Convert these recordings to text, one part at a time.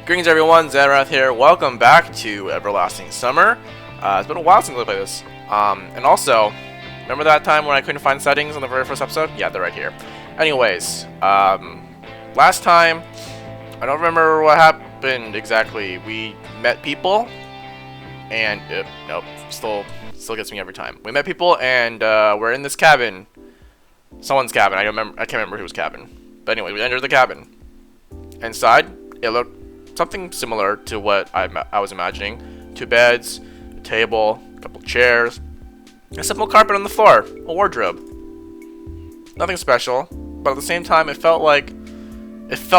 Greetings everyone, Zannrath here. Welcome back to Everlasting Summer. It's been a while since I played this. And also, remember that time when I couldn't find settings on the very first episode? Yeah, they're right here. Anyways, last time, I don't remember what happened exactly. We met people, and nope, still gets me every time. We met people, and we're in this cabin. Someone's cabin. I can't remember whose cabin. But anyway, we entered the cabin. Inside, it looked something similar to what I was imagining. 2 beds, a table, a couple chairs, a simple carpet on the floor, a wardrobe. Nothing special, but at the same time it felt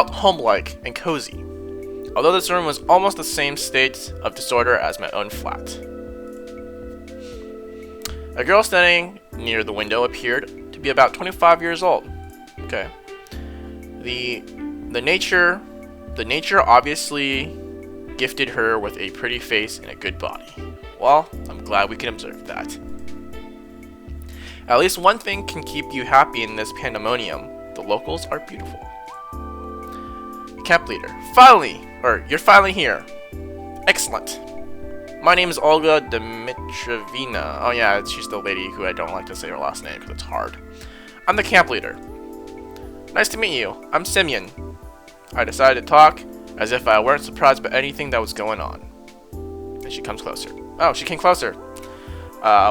home-like and cozy. Although this room was almost the same state of disorder as my own flat. A girl standing near the window appeared to be about 25 years old. Okay. The nature obviously gifted her with a pretty face and a good body. Well, I'm glad we can observe that. At least one thing can keep you happy in this pandemonium. The locals are beautiful. Camp leader. You're finally here. Excellent. My name is Olga Dmitryevna. Oh yeah, she's the lady who I don't like to say her last name because it's hard. I'm the camp leader. Nice to meet you. I'm Semyon. I decided to talk as if I weren't surprised by anything that was going on. And she comes closer. Oh, she came closer.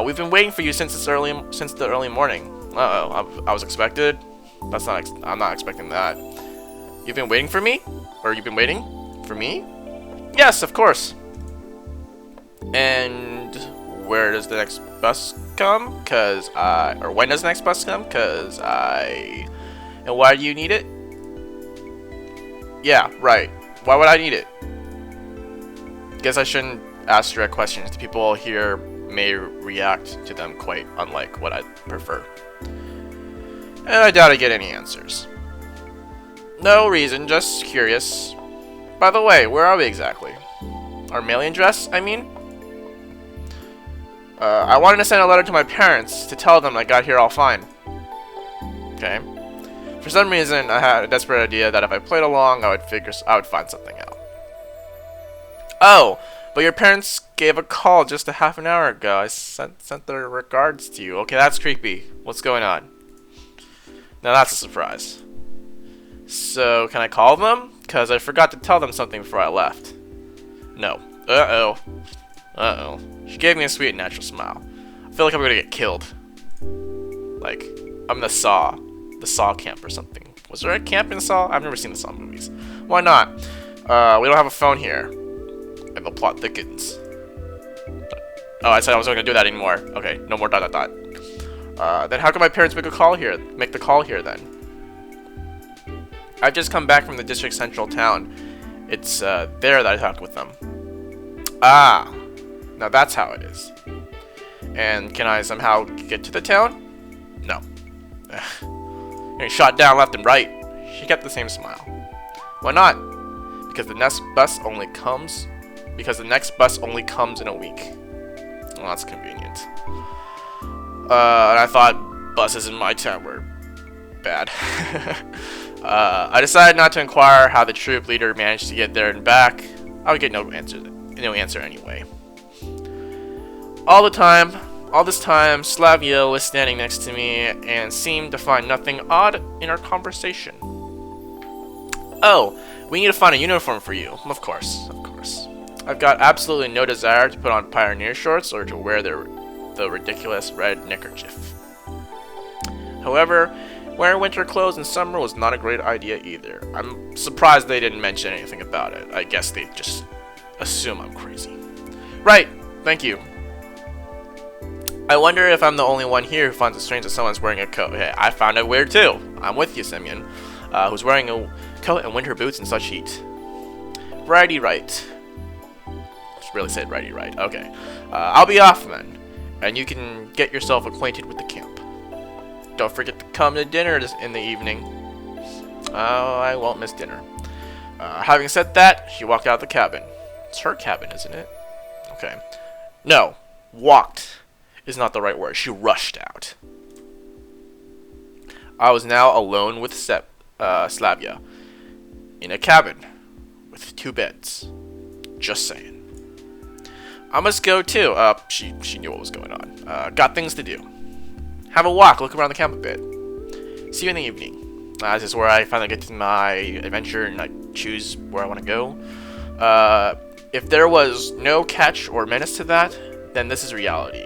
We've been waiting for you since the early morning. Uh-oh, I was expected. I'm not expecting that. You've been waiting for me? Or you've been waiting for me? Yes, of course. And where does the next bus come? Or when does the next bus come? And why do you need it? Yeah, right. Why would I need it? Guess I shouldn't ask direct questions. The people here may react to them quite unlike what I'd prefer. And I doubt I get any answers. No reason, just curious. By the way, where are we exactly? Our mailing address, I mean? I wanted to send a letter to my parents to tell them I got here all fine. Okay. For some reason, I had a desperate idea that if I played along, I would find something out. Oh, but your parents gave a call just a half an hour ago. I sent their regards to you. Okay, that's creepy. What's going on? Now that's a surprise. So, can I call them? Because I forgot to tell them something before I left. No. Uh-oh. Uh-oh. She gave me a sweet, natural smile. I feel like I'm gonna get killed. Like, I'm the Saw camp or something. Was there a camp in Saw? I've never seen the Saw movies. Why not? We don't have a phone here. And the plot thickens. Oh, I said I wasn't gonna do that anymore. Okay, no more ... Then how can my parents make the call here then? I've just come back from the district central town. It's there that I talked with them. Ah, now that's how it is. And can I somehow get to the town? No. Getting shot down left and right. She kept the same smile. Why not? Because the next bus only comes in a week. Well, that's convenient. And I thought buses in my town were bad. I decided not to inquire how the troop leader managed to get there and back. I would get no answer anyway. All this time, Slavia was standing next to me and seemed to find nothing odd in our conversation. Oh, we need to find a uniform for you. Of course. I've got absolutely no desire to put on pioneer shorts or to wear the ridiculous red neckerchief. However, wearing winter clothes in summer was not a great idea either. I'm surprised they didn't mention anything about it. I guess they just assume I'm crazy. Right, thank you. I wonder if I'm the only one here who finds it strange that someone's wearing a coat. Hey, I found it weird too. I'm with you, Semyon, who's wearing a coat and winter boots in such heat. Righty right. Just really said righty right. Okay. I'll be off then, and you can get yourself acquainted with the camp. Don't forget to come to dinner in the evening. Oh, I won't miss dinner. Having said that, she walked out of the cabin. It's her cabin, isn't it? Okay. No, walked is not the right word. She rushed out. I was now alone with Slavia in a cabin with 2 beds. Just saying. I must go too. She knew what was going on. Got things to do. Have a walk, look around the camp a bit. See you in the evening. This is where I finally get to my adventure and I choose where I want to go. If there was no catch or menace to that, then this is reality.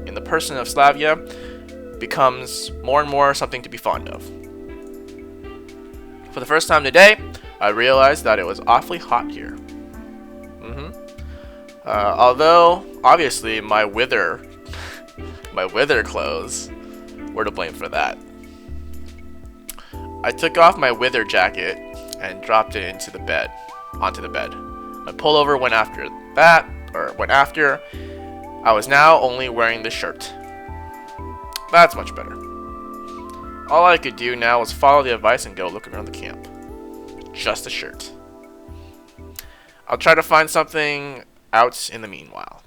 And the person of Slavia becomes more and more something to be fond of. For the first time today, I realized that it was awfully hot here. Although, obviously, my wither clothes were to blame for that. I took off my wither jacket and dropped it onto the bed. My pullover went after, I was now only wearing the shirt. That's much better. All I could do now was follow the advice and go look around the camp. Just a shirt. I'll try to find something out in the meanwhile.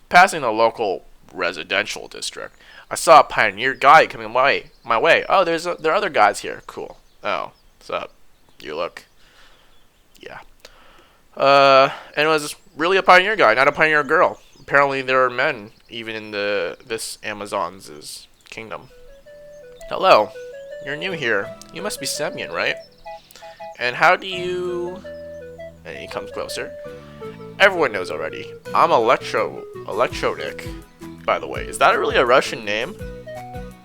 Passing the local residential district, I saw a pioneer guide coming my way. Oh, there are other guys here. Cool. Oh, what's up? You look. Yeah. And it was really a pioneer guy, not a pioneer girl. Apparently there are men even in this Amazon's kingdom. Hello. You're new here. You must be Semyon, right? And how do you... And he comes closer. Everyone knows already. I'm Electronik, by the way. Is that really a Russian name?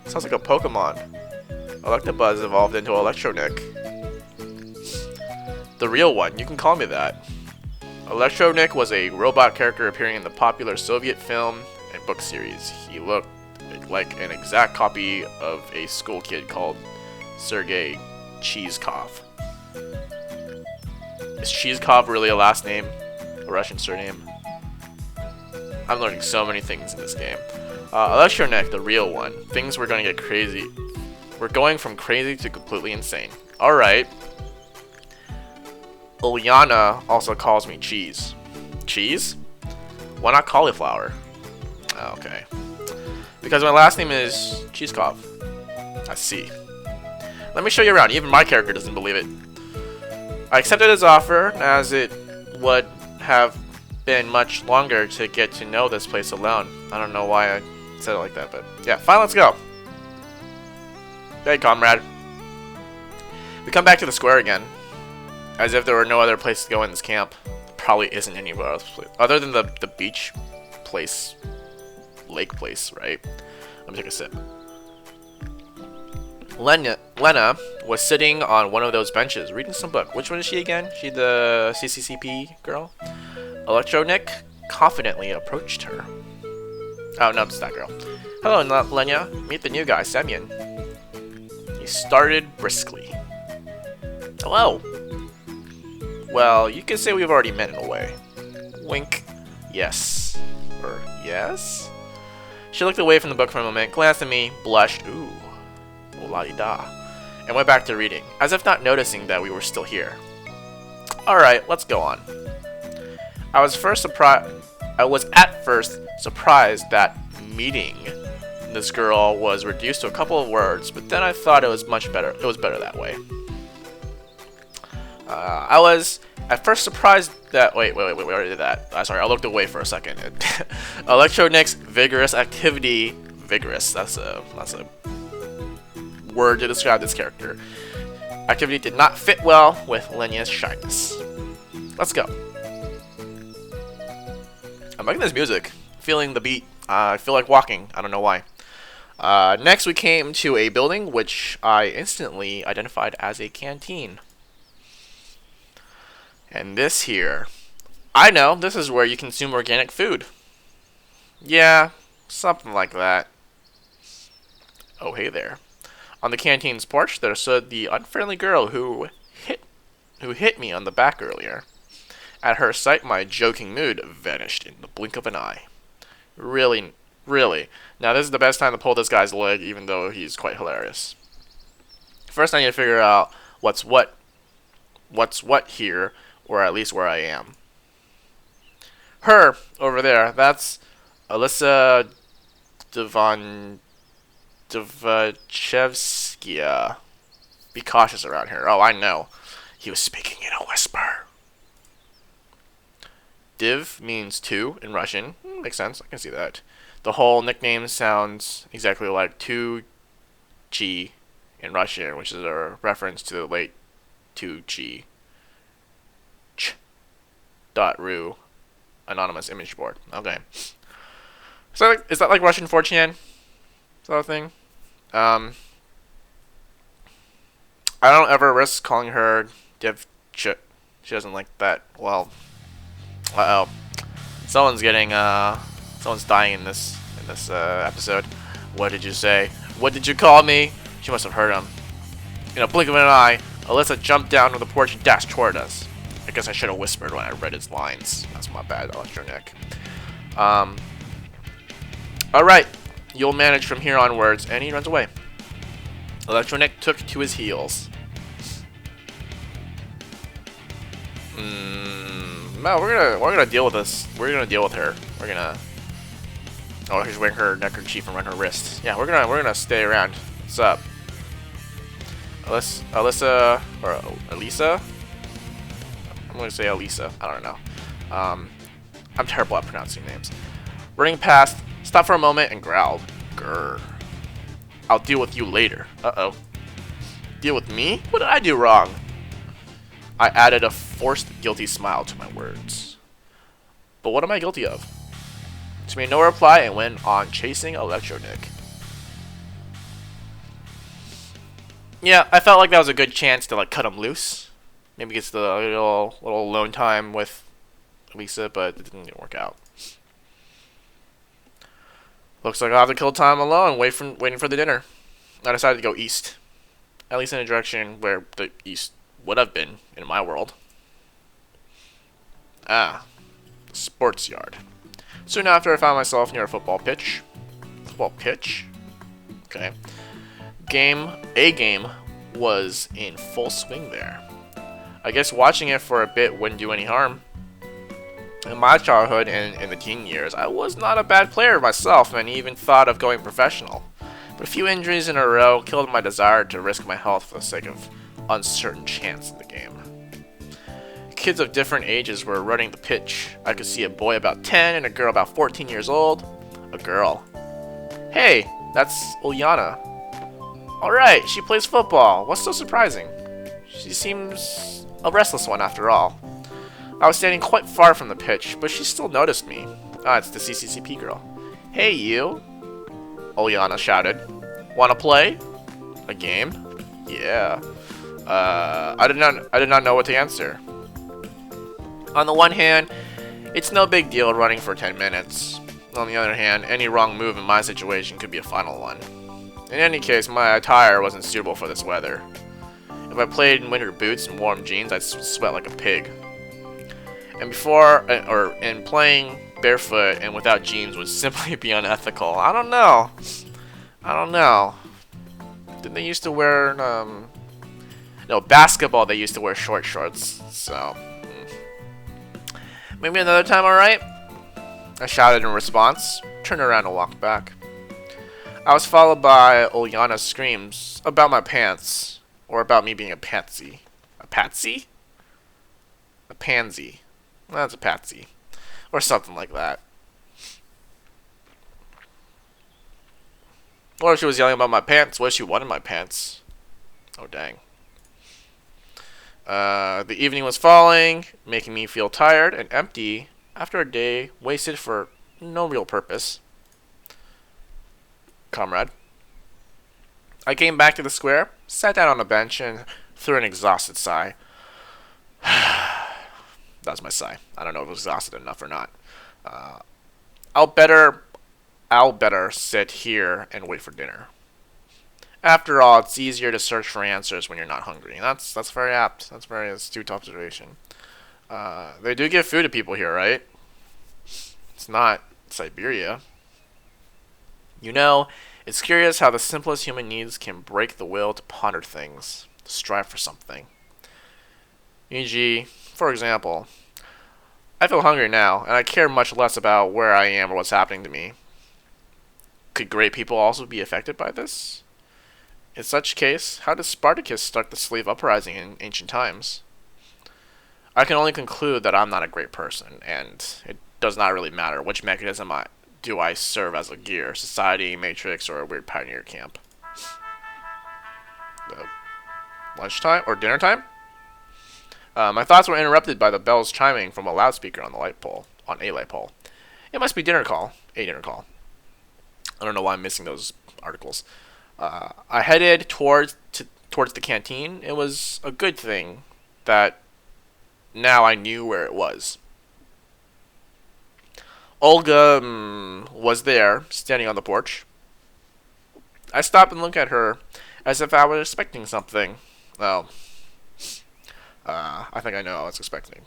Sounds like a Pokemon. Electabuzz evolved into Electronik. The real one. You can call me that. Electronik was a robot character appearing in the popular Soviet film and book series. He looked like an exact copy of a school kid called Sergei Cheezkov. Is Cheezkov really a last name? A Russian surname? I'm learning so many things in this game. Electronik, the real one. Things were going to get crazy. We're going from crazy to completely insane. Alright. Uliana also calls me Cheese. Cheese? Why not cauliflower? Okay. Because my last name is Cheezkov. I see. Let me show you around. Even my character doesn't believe it. I accepted his offer, as it would have been much longer to get to know this place alone. I don't know why I said it like that, but yeah, fine, let's go. Hey, comrade. We come back to the square again, as if there were no other place to go in this camp. Probably isn't anywhere else, other than the beach place, lake place, right? Let me take a sip. Lena was sitting on one of those benches, reading some book. Which one is she again? She the CCCP girl? Electronik confidently approached her. Oh, no, it's that girl. Hello, Lena. Meet the new guy, Semyon. He started briskly. Hello. Well, you can say we've already met in a way. Wink. Yes. Or yes? She looked away from the book for a moment, glanced at me, blushed. Ooh. La-di-da, and went back to reading, as if not noticing that we were still here. Alright, let's go on. I was at first surprised that meeting this girl was reduced to a couple of words, but then I thought it was much better. It was better that way. I was at first surprised that... Wait, we already did that. Sorry, I looked away for a second. Electronik's vigorous activity... Vigorous, that's a word to describe this character. Activity did not fit well with Lena's shyness. Let's go. I'm liking this music. Feeling the beat. I feel like walking. I don't know why. Next we came to a building which I instantly identified as a canteen. And this here. I know, this is where you consume organic food. Yeah, something like that. Oh, hey there. On the canteen's porch, there stood the unfriendly girl who hit me on the back earlier. At her sight, my joking mood vanished in the blink of an eye. Really. Now, this is the best time to pull this guy's leg, even though he's quite hilarious. First, I need to figure out what's what here, or at least where I am. Her, over there, that's Alyssa Devachevskia. Be cautious around here. Oh, I know. He was speaking in a whisper. Div means two in Russian. Makes sense. I can see that. The whole nickname sounds exactly like 2G in Russian, which is a reference to the late 2G. Ch.ru anonymous image board. Okay. Is that like Russian 4chan? Is that a thing? I don't ever risk calling her Div Ch. She doesn't like that. Well, uh-oh. Someone's dying in this episode. What did you say? What did you call me? She must have heard him. In a blink of an eye, Alyssa jumped down from the porch and dashed toward us. I guess I should have whispered when I read his lines. That's my bad, Electronic. Alright. You'll manage from here onwards, and he runs away. Electronic took to his heels. No, we're gonna deal with this. We're gonna deal with her. We're gonna. Oh, he's wearing her neckerchief around her wrist. Yeah, we're gonna stay around. What's up, Alyssa or Elisa? I'm gonna say Elisa. I don't know. I'm terrible at pronouncing names. Running past, stopped for a moment and growled. Grr. I'll deal with you later. Uh-oh. Deal with me? What did I do wrong? I added a forced guilty smile to my words. But what am I guilty of? She made no reply and went on chasing Electronic. Yeah, I felt like that was a good chance to like cut him loose. Maybe get the little alone time with Lisa, but it didn't work out. Looks like I'll have to kill time alone, waiting for the dinner. I decided to go east. At least in a direction where the east would have been in my world. Ah, sports yard. Soon after, I found myself near a football pitch. Football pitch? Okay. A game was in full swing there. I guess watching it for a bit wouldn't do any harm. In my childhood and in the teen years, I was not a bad player myself and even thought of going professional. But a few injuries in a row killed my desire to risk my health for the sake of uncertain chance in the game. Kids of different ages were running the pitch. I could see a boy about 10 and a girl about 14 years old. A girl. Hey, that's Ulyana. Alright, she plays football. What's so surprising? She seems a restless one after all. I was standing quite far from the pitch, but she still noticed me. Ah, it's the CCCP girl. Hey, you. Ulyana shouted. Wanna play? A game? Yeah. I did not know what to answer. On the one hand, it's no big deal running for 10 minutes. On the other hand, any wrong move in my situation could be a final one. In any case, my attire wasn't suitable for this weather. If I played in winter boots and warm jeans, I'd sweat like a pig. And playing barefoot and without jeans would simply be unethical. I don't know. Didn't they used to wear, no, basketball they used to wear short shorts, so. Maybe another time, alright? I shouted in response, turned around and walked back. I was followed by Ulyana's screams about my pants, or about me being a patsy. A patsy? A pansy. That's a patsy. Or something like that. Or she was yelling about my pants. What if she wanted my pants? Oh, dang. The evening was falling, making me feel tired and empty after a day wasted for no real purpose. Comrade. I came back to the square, sat down on a bench, and threw an exhausted sigh. That was my sigh. I don't know if it was exhausted enough or not. I'll better sit here and wait for dinner. After all, it's easier to search for answers when you're not hungry. That's very apt. That's very astute observation. They do give food to people here, right? It's not Siberia. You know, it's curious how the simplest human needs can break the will to ponder things, to strive for something. E.g., for example, I feel hungry now, and I care much less about where I am or what's happening to me. Could great people also be affected by this? In such case, how did Spartacus start the slave uprising in ancient times? I can only conclude that I'm not a great person, and it does not really matter which mechanism do I serve as a gear, society, matrix, or a weird pioneer camp. Lunchtime or dinner time? My thoughts were interrupted by the bells chiming from a loudspeaker on a light pole. It must be dinner call. A dinner call. I don't know why I'm missing those articles. I headed towards the canteen. It was a good thing that now I knew where it was. Olga was there, standing on the porch. I stopped and looked at her as if I was expecting something. Oh. I think I know what I was expecting.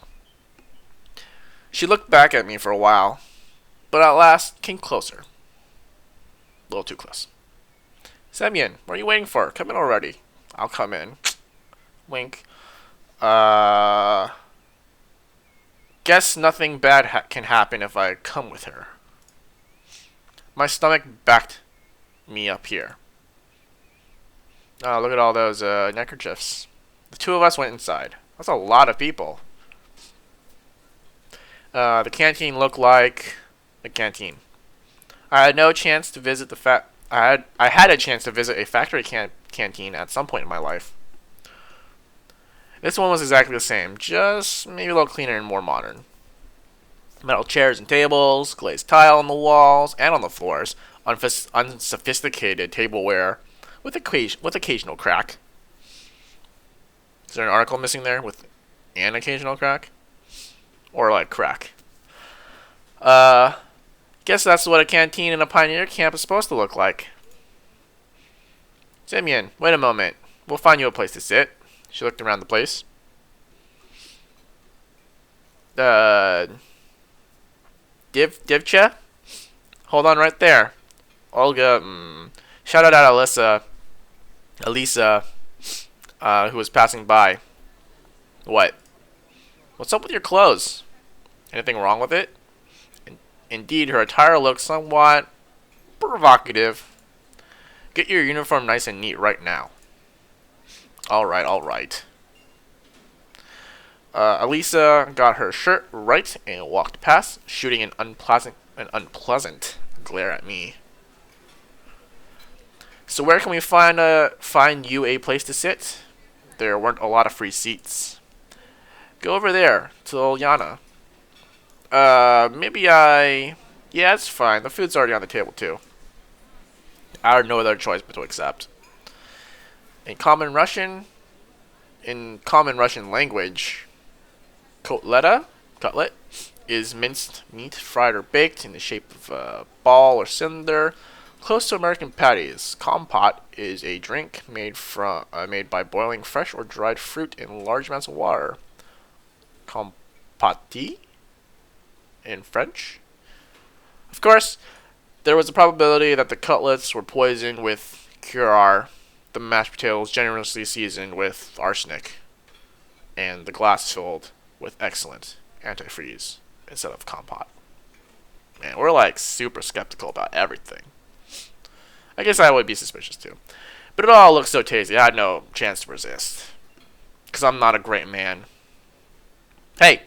She looked back at me for a while, but at last came closer. A little too close. Semyon, what are you waiting for? Come in already. I'll come in. Wink. Guess nothing bad can happen if I come with her. My stomach backed me up here. Oh, look at all those neckerchiefs. The two of us went inside. That's a lot of people. The canteen looked like a canteen. I had no chance to visit I had a chance to visit a factory canteen at some point in my life. This one was exactly the same, just maybe a little cleaner and more modern. Metal chairs and tables, glazed tile on the walls and on the floors, unsophisticated tableware with occasional crack. Is there an article missing there with an occasional crack? Or like crack? Guess that's what a canteen in a pioneer camp is supposed to look like. Semyon, wait a moment. We'll find you a place to sit. She looked around the place. Divcha? Hold on right there. Olga, shout out at Elisa, who was passing by. What? What's up with your clothes? Anything wrong with it? Indeed, her attire looked somewhat provocative. Get your uniform nice and neat right now. Alright. Elisa got her shirt right and walked past, shooting an unpleasant glare at me. So where can we find you a place to sit? There weren't a lot of free seats. Go over there to Ulyana. Yeah, it's fine. The food's already on the table too. I had no other choice but to accept. In common Russian language, cutlet, is minced meat, fried or baked in the shape of a ball or cylinder, close to American patties. Compote is a drink made by boiling fresh or dried fruit in large amounts of water. Compote in French. Of course, there was a probability that the cutlets were poisoned with curare, the mashed potatoes generously seasoned with arsenic, and the glass filled with excellent antifreeze instead of compote. Man, we're like super skeptical about everything. I guess I would be suspicious too. But it all looked so tasty, I had no chance to resist. Because I'm not a great man. Hey,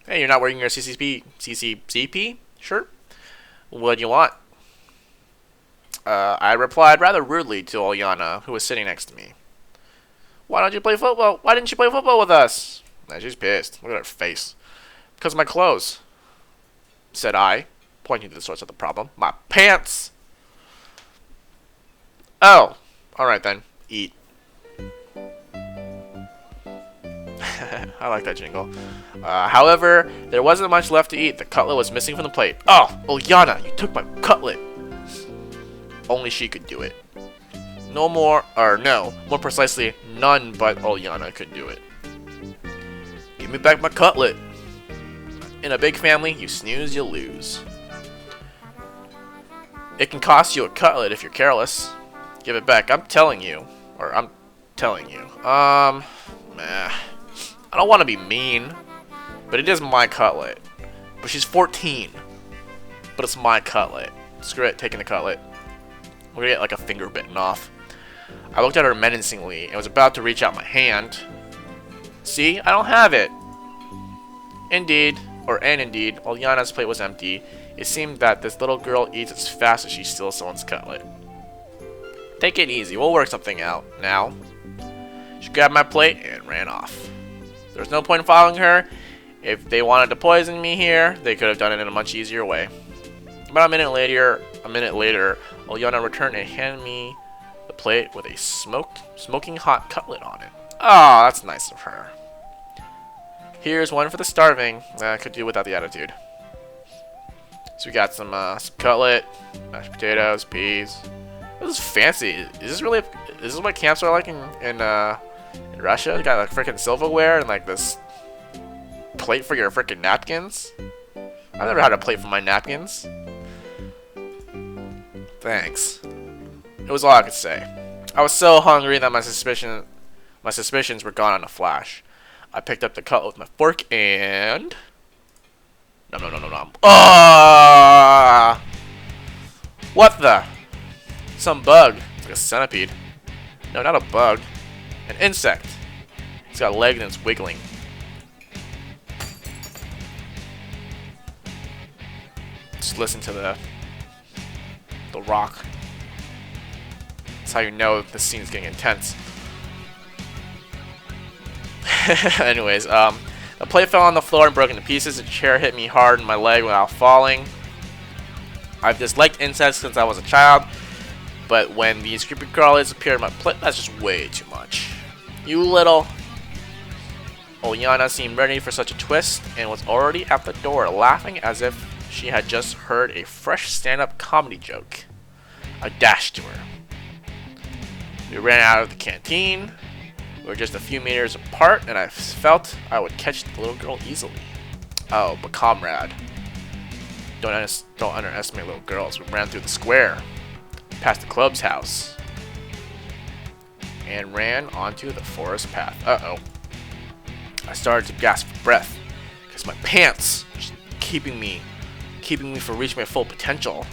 you're not wearing your CCP shirt? What do you want? I replied rather rudely to Ulyana, who was sitting next to me. Why don't you play football? Why didn't you play football with us? Nah, she's pissed. Look at her face. Because of my clothes, said I, pointing to the source of the problem. My pants! Oh, alright then. Eat. I like that jingle. However, there wasn't much left to eat. The cutlet was missing from the plate. Oh, Ulyana, you took my cutlet. Only she could do it. More precisely, none but Ulyana could do it. Give me back my cutlet. In a big family, you snooze, you lose. It can cost you a cutlet if you're careless. Give it back, I'm telling you. I don't want to be mean, but it is my cutlet. But she's 14. But it's my cutlet. Screw it, taking the cutlet. We're gonna get like a finger bitten off. I looked at her menacingly and was about to reach out my hand. See, I don't have it. Indeed, while Yana's plate was empty, it seemed that this little girl eats as fast as she steals someone's cutlet. Take it easy, we'll work something out. Now, she grabbed my plate and ran off. There was no point in following her. If they wanted to poison me here, they could have done it in a much easier way. About a minute later, Olyana returned and handed me the plate with a smoking hot cutlet on it. Ah, that's nice of her. Here's one for the starving. I could do without the attitude. So we got some cutlet, mashed potatoes, peas. This is fancy. Is this what camps are like in Russia? You got like freaking silverware and like this plate for your freaking napkins. I've never had a plate for my napkins. Thanks. It was all I could say. I was so hungry that my suspicions were gone in a flash. I picked up the cutlet with my fork and nom. Ah! What the? Some bug. It's like a centipede. No, not a bug. An insect. It's got legs and it's wiggling. Just listen to the rock. That's how you know the scene is getting intense. Anyways, the plate fell on the floor and broke into pieces. A chair hit me hard in my leg while falling. I've disliked insects since I was a child, but when these creepy crawlies appeared on my plate, that's just way too much. You little... Olyana seemed ready for such a twist and was already at the door, laughing as if she had just heard a fresh stand-up comedy joke. I dashed to her. We ran out of the canteen. We were just a few meters apart, and I felt I would catch the little girl easily. Oh, but comrade, don't underestimate little girls. We ran through the square, past the club's house, and ran onto the forest path. Uh-oh. I started to gasp for breath, because my pants were just keeping me from reaching my full potential.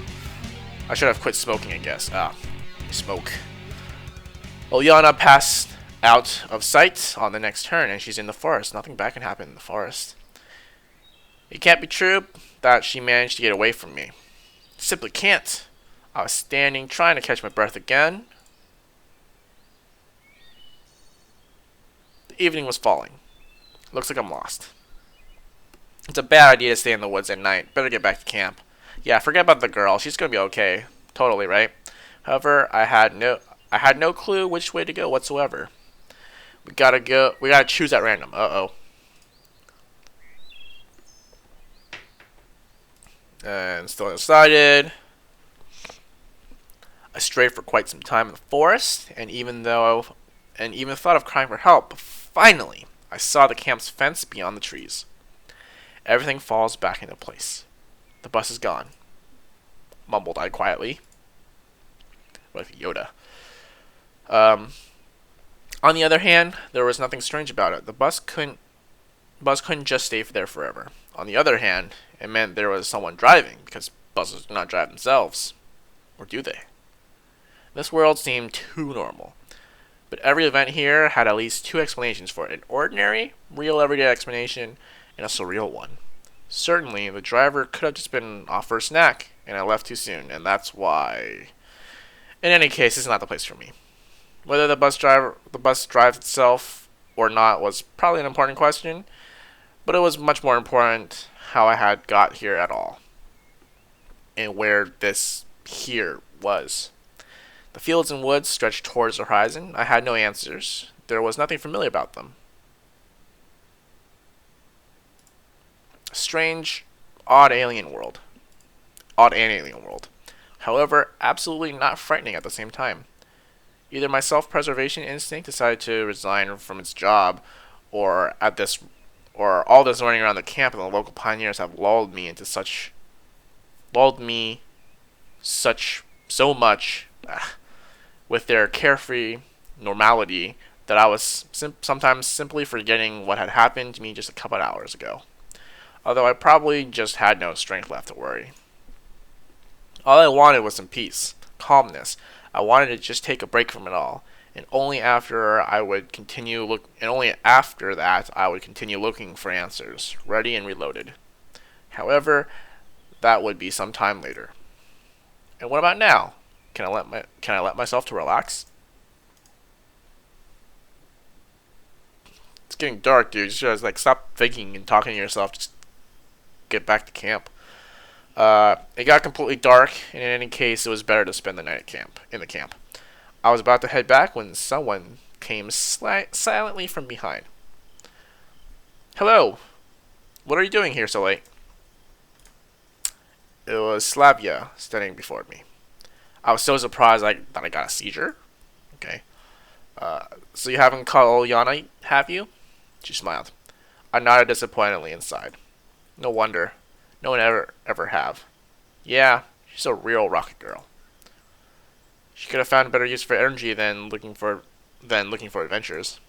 I should have quit smoking, I guess. Smoke. Olyana passed out of sight on the next turn, and she's in the forest. Nothing bad can happen in the forest. It can't be true that she managed to get away from me. It simply can't. I was standing, trying to catch my breath again. The evening was falling. Looks like I'm lost. It's a bad idea to stay in the woods at night. Better get back to camp. Yeah, forget about the girl. She's gonna be okay. Totally, right? However, I had no clue which way to go whatsoever. We gotta choose at random. Uh-oh. And still undecided. I strayed for quite some time in the forest, and even thought of crying for help. But finally, I saw the camp's fence beyond the trees. Everything falls back into place. The bus is gone. Mumbled I quietly. Like Yoda. On the other hand, there was nothing strange about it. The bus couldn't just stay there forever. On the other hand, it meant there was someone driving, because buses do not drive themselves. Or do they? This world seemed too normal. But every event here had at least two explanations for it. An ordinary, real everyday explanation, and a surreal one. Certainly, the driver could have just been off for a snack, and I left too soon, and that's why... In any case, this is not the place for me. Whether the bus drives itself or not was probably an important question, but it was much more important how I had got here at all, and where this here was. The fields and woods stretched towards the horizon. I had no answers. There was nothing familiar about them. A strange, odd and alien world. However, absolutely not frightening at the same time. Either my self-preservation instinct decided to resign from its job, or all this running around the camp and the local pioneers have lulled me so much with their carefree normality that I was sometimes simply forgetting what had happened to me just a couple of hours ago. Although I probably just had no strength left to worry. All I wanted was some peace, calmness. I wanted to just take a break from it all, and only after that I would continue looking for answers, ready and reloaded. However, that would be some time later. And what about now? Can I let myself to relax? It's getting dark, dude. Just stop thinking and talking to yourself. Just get back to camp. It got completely dark, and in any case, it was better to spend the night in the camp. I was about to head back when someone came silently from behind. Hello. What are you doing here so late? It was Slavia standing before me. I was so surprised that I got a seizure. Okay. So you haven't called Yana, have you? She smiled. I nodded disappointedly inside. No wonder. No one ever have. Yeah, she's a real rocket girl. She could have found a better use for energy than looking for adventures.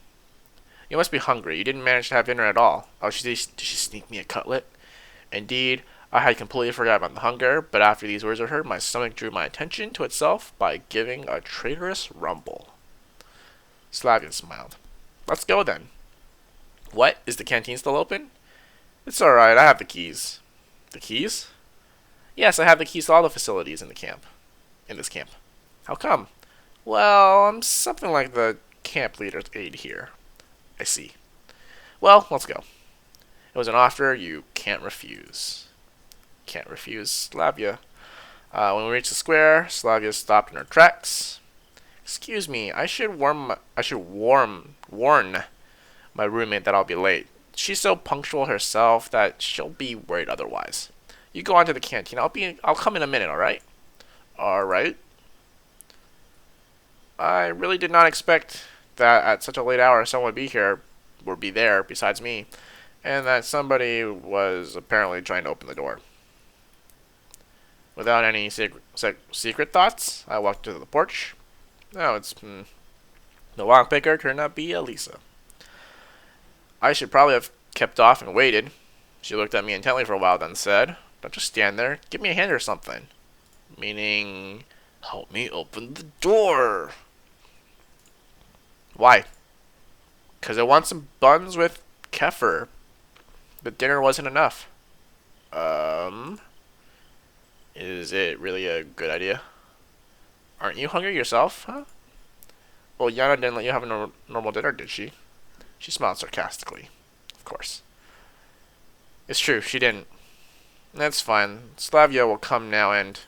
You must be hungry. You didn't manage to have dinner at all. Oh, did she sneak me a cutlet? Indeed, I had completely forgotten about the hunger, but after these words were heard, my stomach drew my attention to itself by giving a traitorous rumble. Slavia smiled. Let's go then. What? Is the canteen still open? It's alright, I have the keys. The keys? Yes, I have the keys to all the facilities in this camp. How come? Well, I'm something like the camp leader's aide here. I see. Well, let's go. It was an offer you can't refuse. Can't refuse Slavia. When we reached the square, Slavia stopped in her tracks. Excuse me, I should warn my roommate that I'll be late. She's so punctual herself that she'll be worried otherwise. You go on to the canteen. I'll come in a minute, alright? Alright. I really did not expect that at such a late hour someone would be there besides me, and that somebody was apparently trying to open the door. Without any secret thoughts, I walked to the porch. No, the lockpicker turned out to be Elisa. I should probably have kept off and waited. She looked at me intently for a while, then said, "Don't just stand there. Give me a hand or something." Meaning, help me open the door. Why? Because I want some buns with kefir. But dinner wasn't enough. Is it really a good idea? Aren't you hungry yourself, huh? Well, Yana didn't let you have a normal dinner, did she? She smiled sarcastically. Of course. It's true, she didn't. That's fine. Slavia will come now and...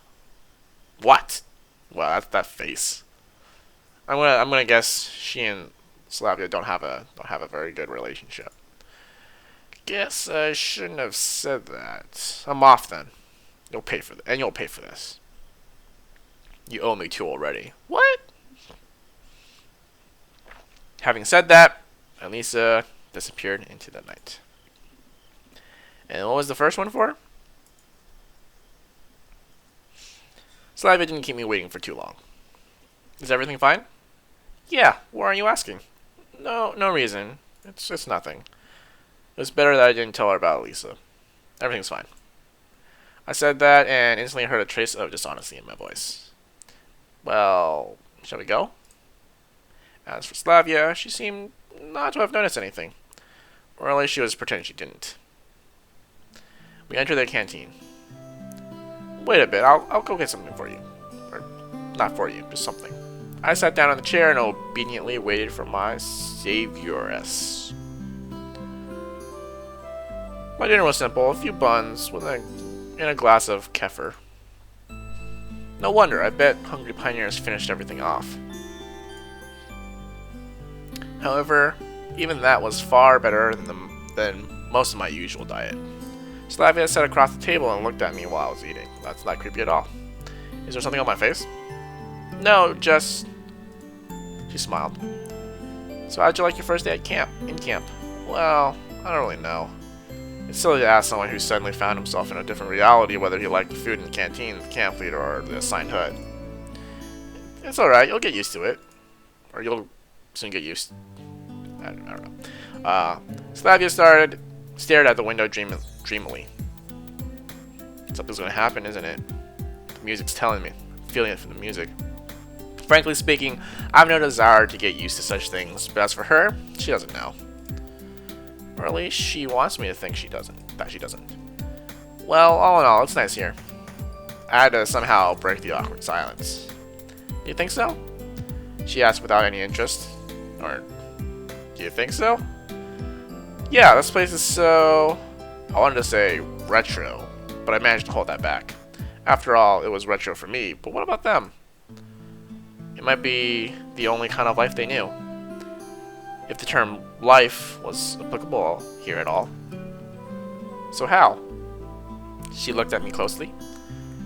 What? Well, that's that face. I'm gonna guess she and Slavia don't have a very good relationship. Guess I shouldn't have said that. I'm off then. You'll pay for this. You owe me two already. What? Having said that, Elisa disappeared into the night. And what was the first one for? Slavia didn't keep me waiting for too long. Is everything fine? Yeah, why are you asking? No reason. It's just nothing. It was better that I didn't tell her about Elisa. Everything's fine. I said that and instantly heard a trace of dishonesty in my voice. Well, shall we go? As for Slavia, she seemed not to have noticed anything. Or at least she was pretending she didn't. We entered the canteen. Wait a bit, I'll go get something for you. Or, not for you, just something. I sat down on the chair and obediently waited for my savioress. My dinner was simple, a few buns and a glass of kefir. No wonder, I bet hungry pioneers finished everything off. However, even that was far better than most of my usual diet. Slavia sat across the table and looked at me while I was eating. That's not creepy at all. Is there something on my face? No, just... She smiled. So how'd you like your first day in camp? Well, I don't really know. It's silly to ask someone who suddenly found himself in a different reality whether he liked the food in the canteen, the camp leader, or the assigned hut. It's alright, you'll get used to it. Or you'll soon get used... I don't know. Slavia stared at the window dreamily. Something's gonna happen, isn't it? The music's telling me. I'm feeling it from the music. Frankly speaking, I have no desire to get used to such things, but as for her, she doesn't know. Or at least she wants me to think that she doesn't. Well, all in all, it's nice here. I had to somehow break the awkward silence. Do you think so? She asked without any interest. Or, do you think so? Yeah, this place is so... I wanted to say retro, but I managed to hold that back. After all, it was retro for me, but what about them? It might be the only kind of life they knew. If the term life was applicable here at all. So how? She looked at me closely,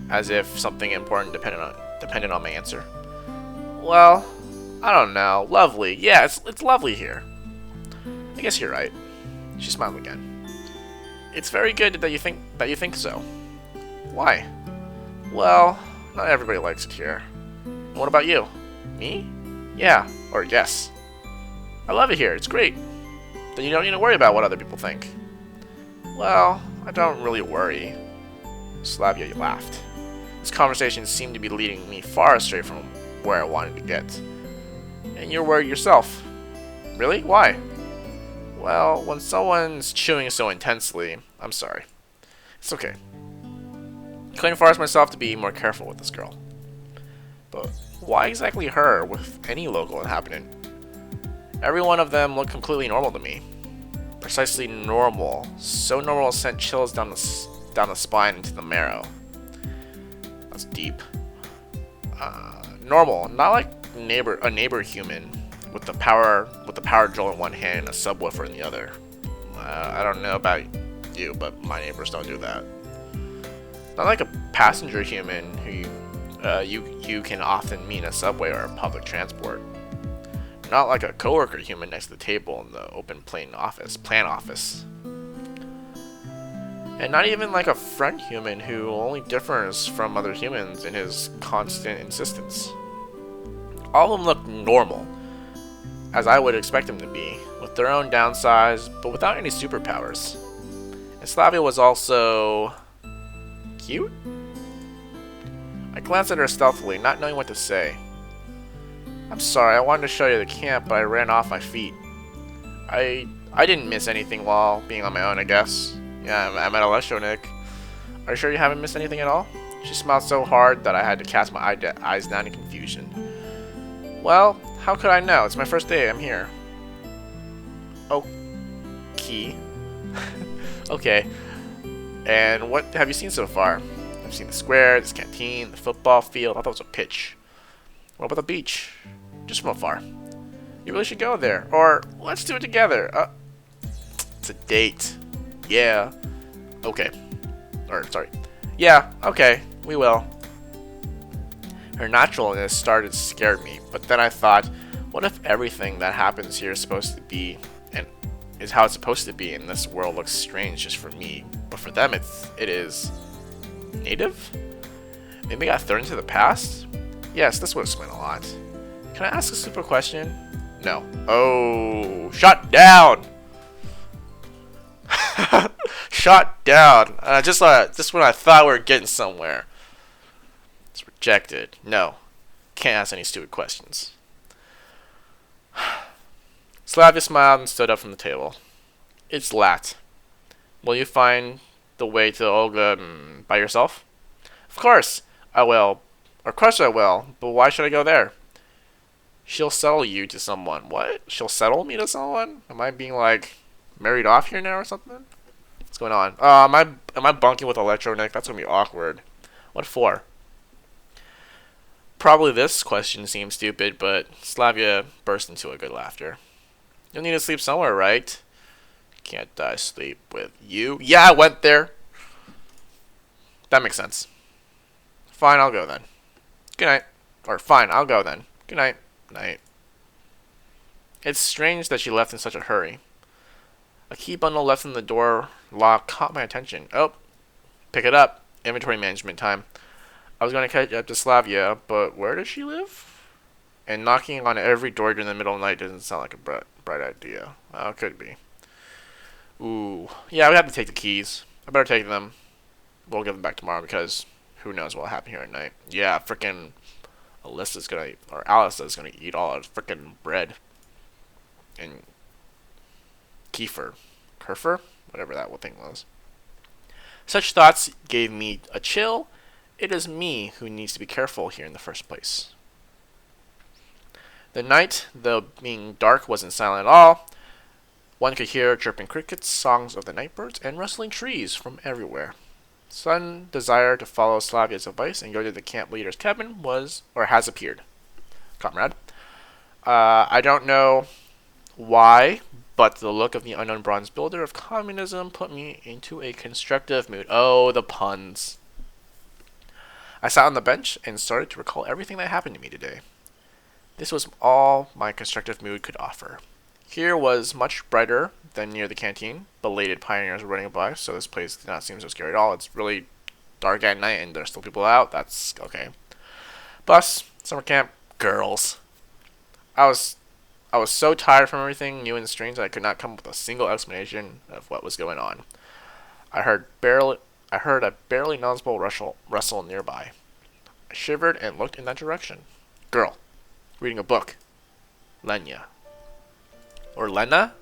as if something important depended on my answer. Well, I don't know. Lovely. Yeah, it's lovely here. I guess you're right. She smiled again. It's very good that you think so. Why? Well, not everybody likes it here. And what about you? Me? Yeah, or yes. I love it here. It's great. Then you don't need to worry about what other people think. Well, I don't really worry. Slavia laughed. This conversation seemed to be leading me far astray from where I wanted to get. And you're worried yourself. Really? Why? Well, when someone's chewing so intensely, I'm sorry. It's okay. I couldn't force myself to be more careful with this girl. But why exactly her with any local inhabitant? Every one of them looked completely normal to me. Precisely normal. So normal it sent chills down the spine into the marrow. That's deep. Normal, not like a neighbor human with the power drill in one hand and a subwoofer in the other. I don't know about you, but my neighbors don't do that. Not like a passenger human who you can often meet in a subway or public transport. Not like a coworker human next to the table in the open plan office. And not even like a friend human who only differs from other humans in his constant insistence. All of them look normal, as I would expect them to be, with their own downsides, but without any superpowers. And Slavia was also... cute? I glanced at her stealthily, not knowing what to say. I'm sorry, I wanted to show you the camp, but I ran off my feet. I didn't miss anything while being on my own, I guess. Yeah, I met Sovionok. Are you sure you haven't missed anything at all? She smiled so hard that I had to cast my eyes down in confusion. Well, how could I know? It's my first day, I'm here. Okay. Okay. And what have you seen so far? I've seen the square, this canteen, the football field. I thought it was a pitch. What about the beach? Just from afar. You really should go there. Or, let's do it together. It's a date. Yeah. Okay. Or, sorry. Yeah, okay. We will. Her naturalness started to scare me, but then I thought, what if everything that happens here is supposed to be, and is how it's supposed to be, and this world looks strange just for me, but for them it is native? Maybe I got thrown into the past? Yes, this would explain a lot. Can I ask a super question? No. Oh, shut down! Shot down. Just when I thought we were getting somewhere. It's rejected. No. Can't ask any stupid questions. Slavia smiled and stood up from the table. It's lat. Will you find the way to Olga by yourself? Of course I will. Of course I will. But why should I go there? She'll settle you to someone. What? She'll settle me to someone? Am I being like married off here now or something? What's going on? Am I bunking with Sovionok? That's gonna be awkward. What for? Probably this question seems stupid, but Slavia burst into a good laughter. You'll need to sleep somewhere, right? Can't I sleep with you? Yeah, I went there. That makes sense. Fine, I'll go then. Good night. Or fine, I'll go then. Good night. Night. It's strange that she left in such a hurry. A key bundle left in the door lock caught my attention. Oh, pick it up. Inventory management time. I was going to catch up to Slavia, but where does she live? And knocking on every door during the middle of the night doesn't sound like a bright idea. Well, it could be. Ooh. Yeah, we have to take the keys. I better take them. We'll give them back tomorrow because who knows what will happen here at night. Yeah, freaking Alyssa's gonna, or Alice's gonna eat all the frickin' bread and kefir, kerfur, whatever that thing was. Such thoughts gave me a chill. It is me who needs to be careful here in the first place. The night, though being dark, wasn't silent at all. One could hear chirping crickets, songs of the night birds, and rustling trees from everywhere. Sudden desire to follow Slavia's advice and go to the camp leader's cabin was, or has appeared. Comrade. I don't know why, but the look of the unknown bronze builder of communism put me into a constructive mood. Oh, the puns. I sat on the bench and started to recall everything that happened to me today. This was all my constructive mood could offer. Here was much brighter than near the canteen. Belated pioneers were running by, so this place did not seem so scary at all. It's really dark at night and there's still people out. That's okay. Bus, summer camp, girls. I was so tired from everything new and strange that I could not come up with a single explanation of what was going on. I heard a barely noticeable rustle nearby. I shivered and looked in that direction. Girl, reading a book. Lenya. Or Lena?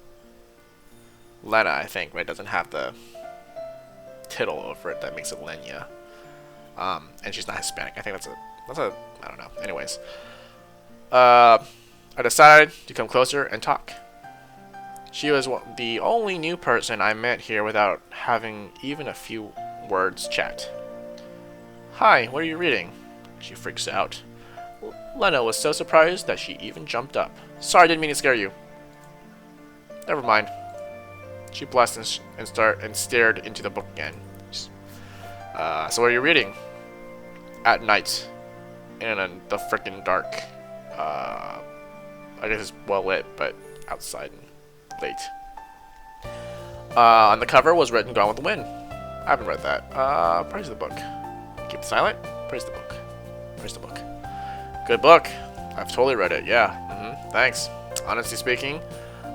Lena, I think, but it doesn't have the tittle over it that makes it Lenya. And she's not Hispanic. I think that's a I don't know. Anyways. I decided to come closer and talk. She was the only new person I met here without having even a few words chat. Hi, what are you reading? She freaks out. Lena was so surprised that she even jumped up. Sorry, didn't mean to scare you. Never mind. She blushed and stared into the book again. So what are you reading? At night. In the frickin' dark. I guess it's well lit, but outside and late. On the cover was written Gone with the Wind. I haven't read that. Praise the book. Keep it silent. Praise the book. Praise the book. Good book. I've totally read it, yeah. Thanks. Honestly speaking,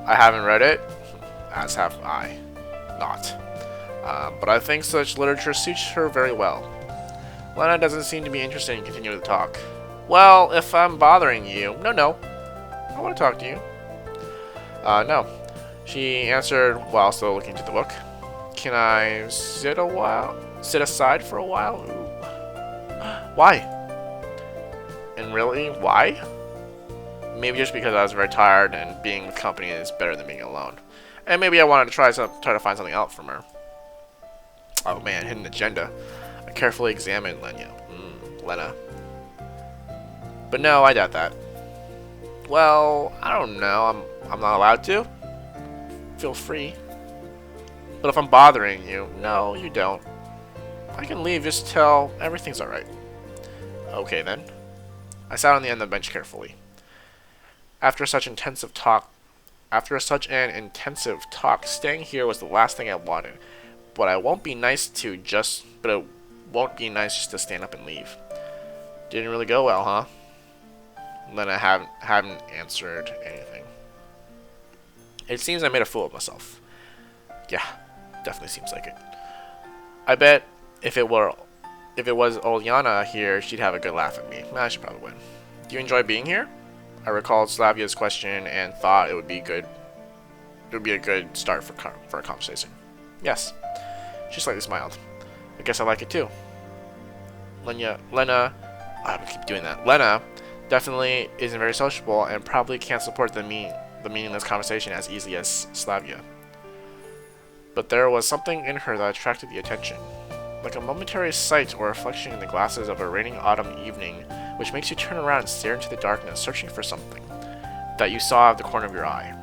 I haven't read it, as have I not. But I think such literature suits her very well. Lena doesn't seem to be interested in continuing the talk. Well, if I'm bothering you... No. I want to talk to you. No. She answered while still looking to the book. Can I sit aside for a while? Ooh. Why? And really, why? Maybe just because I was very tired and being with company is better than being alone. And maybe I wanted to try to find something out from her. Oh man, hidden agenda. I carefully examined Lena. But no, I doubt that. Well, I don't know. I'm not allowed to. Feel free. But if I'm bothering you, no, you don't. I can leave just till everything's alright. Okay then. I sat on the end of the bench carefully. After such an intensive talk, staying here was the last thing I wanted. But it won't be nice just to stand up and leave. Didn't really go well, huh? Lena hadn't answered anything. It seems I made a fool of myself. Yeah, definitely seems like it. I bet if it was Olyana here, she'd have a good laugh at me. She probably would. Do you enjoy being here? I recalled Slavia's question and thought it would be good. It would be a good start for a conversation. Yes. She slightly smiled. I guess I like it too. Lena, I keep doing that. Lena definitely isn't very sociable and probably can't support the meaningless conversation as easily as Slavia. But there was something in her that attracted the attention. Like a momentary sight or reflection in the glasses of a raining autumn evening, which makes you turn around and stare into the darkness, searching for something that you saw out of the corner of your eye.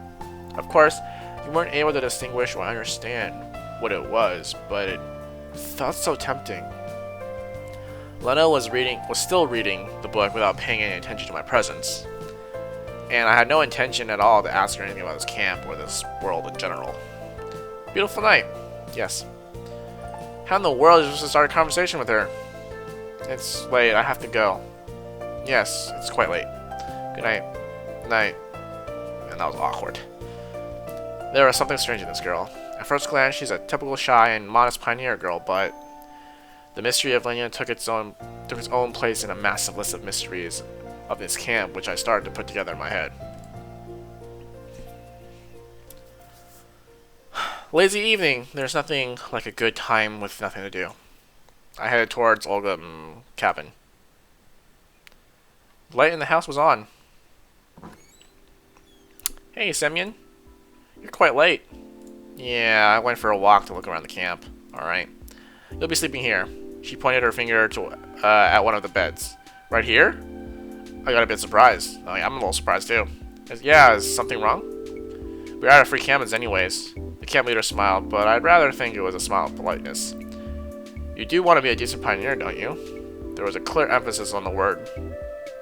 Of course, you weren't able to distinguish or understand what it was, but it felt so tempting. Lena was still reading the book without paying any attention to my presence, and I had no intention at all to ask her anything about this camp or this world in general. Beautiful night, yes. How in the world are you supposed to start a conversation with her? It's late, I have to go. Yes, it's quite late. Good night. Night. And that was awkward. There was something strange in this girl. At first glance, she's a typical shy and modest pioneer girl, but the mystery of Lenya took its own place in a massive list of mysteries of this camp, which I started to put together in my head. Lazy evening. There's nothing like a good time with nothing to do. I headed towards Olga's cabin. The light in the house was on. Hey, Semyon. You're quite late. Yeah, I went for a walk to look around the camp. Alright. You'll be sleeping here. She pointed her finger to at one of the beds. Right here? I got a bit surprised. I'm a little surprised too. Yeah, is something wrong? We're out of free cabins anyways. The camp leader smiled, but I'd rather think it was a smile of politeness. You do want to be a decent pioneer, don't you? There was a clear emphasis on the word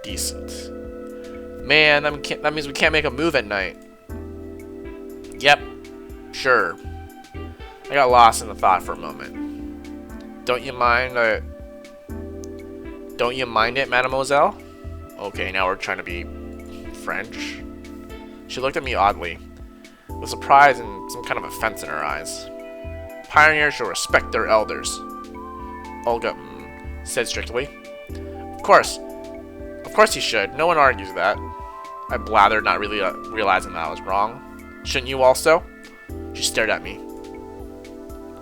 decent. Man, that means we can't make a move at night. Yep, sure. I got lost in the thought for a moment. Don't you mind it, mademoiselle? Okay, now we're trying to be French. She looked at me oddly, with surprise and some kind of offense in her eyes. Pioneers should respect their elders, Olga said strictly. Of course he should. No one argues that. I blathered, not really realizing that I was wrong. Shouldn't you also? She stared at me.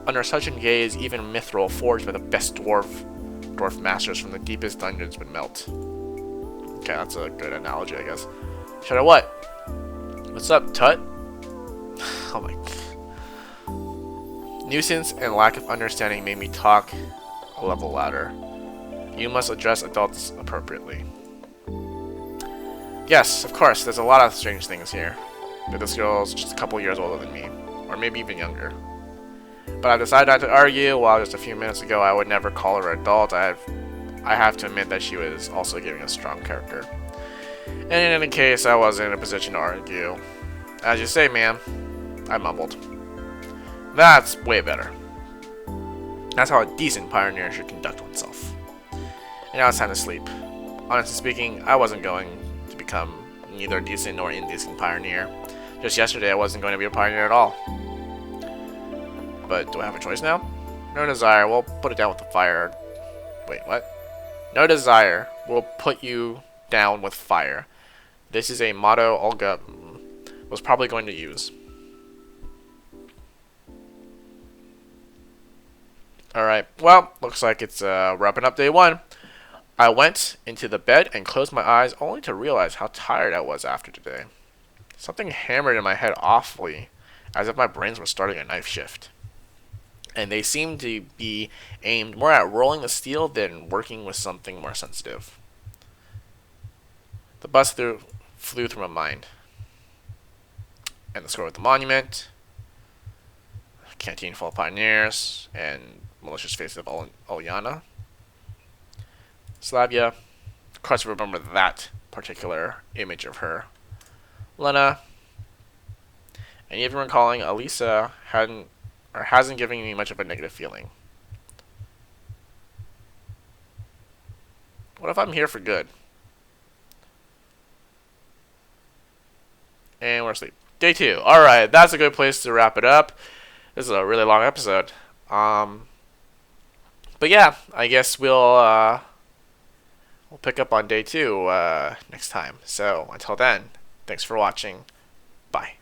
Under such a gaze, even mithril forged by the best dwarf masters from the deepest dungeons would melt. Okay, that's a good analogy, I guess. Should I what? What's up, Tut? Oh my god. Nuisance and lack of understanding made me talk a level louder. You must address adults appropriately. Yes, of course, there's a lot of strange things here. But this girl's just a couple years older than me, or maybe even younger. But I decided not to argue. While just a few minutes ago I would never call her adult, I have to admit that she was also giving a strong character. And in any case, I wasn't in a position to argue. As you say, ma'am, I mumbled. That's way better. That's how a decent pioneer should conduct oneself. And now it's time to sleep. Honestly speaking, I wasn't going to become neither a decent nor indecent pioneer. Just yesterday I wasn't going to be a pioneer at all. But do I have a choice now? No desire, we'll put it down with the fire. Wait, what? No desire, we'll put you down with fire. This is a motto Olga was probably going to use. Alright, well, looks like it's wrapping up day one. I went into the bed and closed my eyes only to realize how tired I was after today. Something hammered in my head awfully, as if my brains were starting a knife shift. And they seemed to be aimed more at rolling the steel than working with something more sensitive. The bus flew through my mind. And the score with the monument, canteen full of pioneers, and malicious faces of Olyana. Slavia, of course I remember that particular image of her. Lena, and even recalling Elisa hasn't given me much of a negative feeling. What if I'm here for good? And we're asleep. Day 2. Alright, that's a good place to wrap it up. This is a really long episode. But yeah, I guess we'll pick up on day 2 next time. So until then, thanks for watching. Bye.